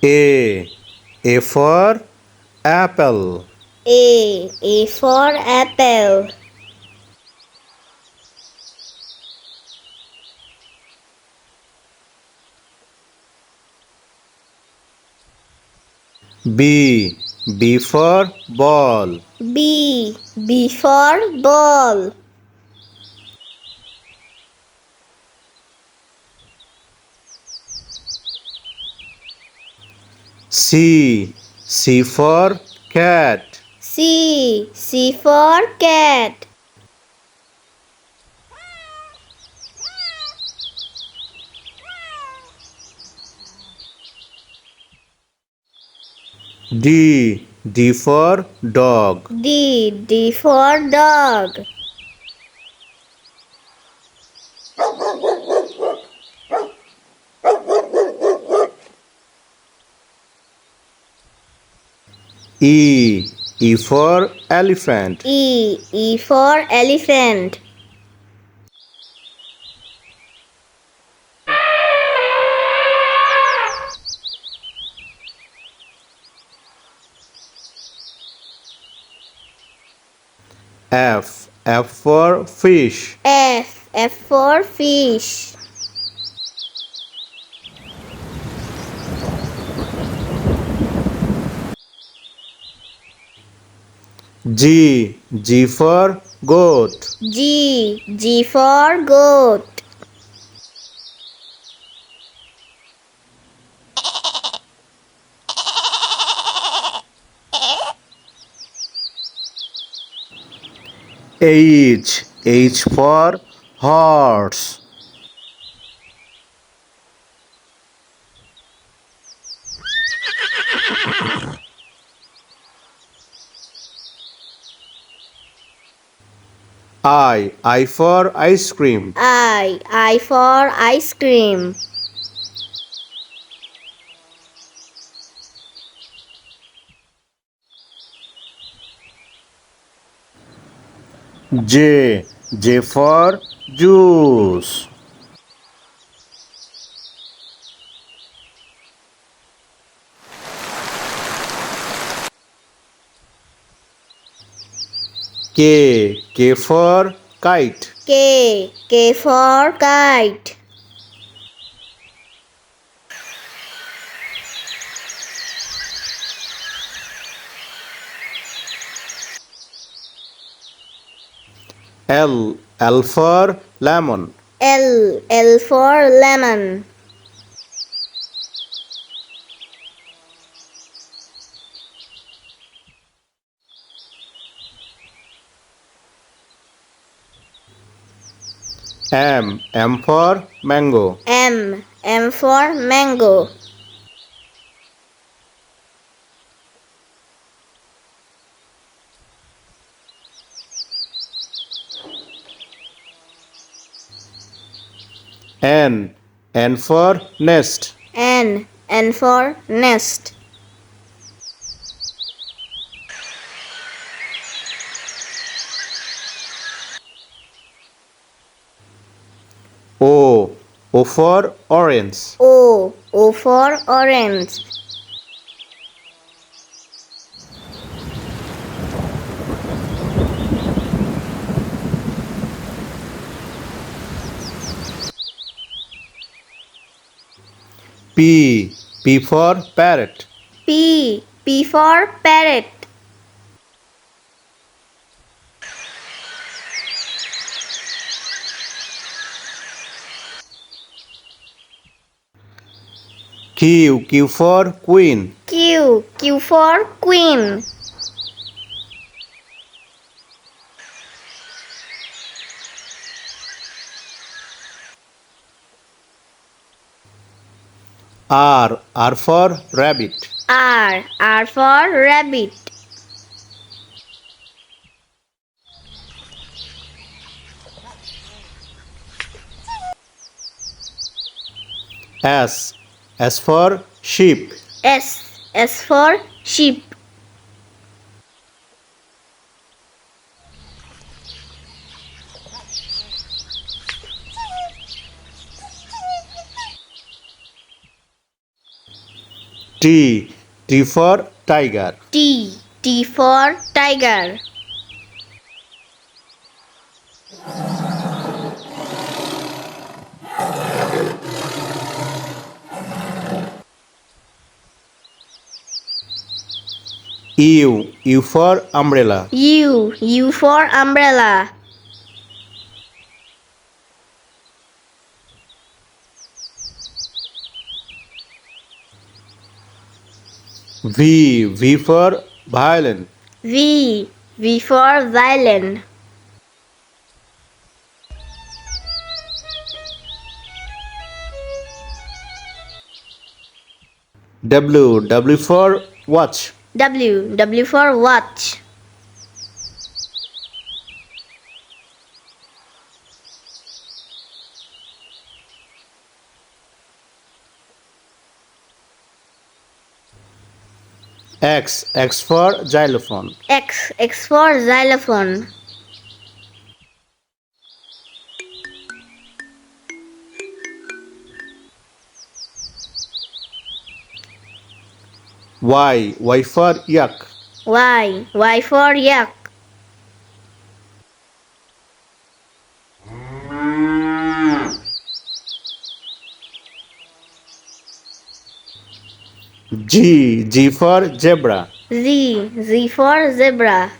A. A for apple. A for apple. B. B for ball. B for ball. C. C for cat. C for cat. D. D for dog. D for dog. E. E for elephant. E for elephant. F. F for fish. F for fish. G. G for goat. G for goat. H. H for horse. I for ice cream. I for ice cream. J. J for juice. K. K for kite. K for kite. L. L for lemon. L for lemon. M. M for mango. M for mango. N. N for nest. N for nest. O. O for orange. O for orange. P. P for parrot. P for parrot. Q. Q for queen. Q for queen. R. R for rabbit. R for rabbit. S. S for sheep. S for sheep. T. T for tiger. T. T for tiger. U. U for umbrella. U. U for umbrella. V. V for violin. V. V for violin. W. W for watch. W. W for watch. X. X for xylophone. X. X for xylophone. Y. Y for yak. Y. Y for yak. G. G for zebra. Z. Z for zebra.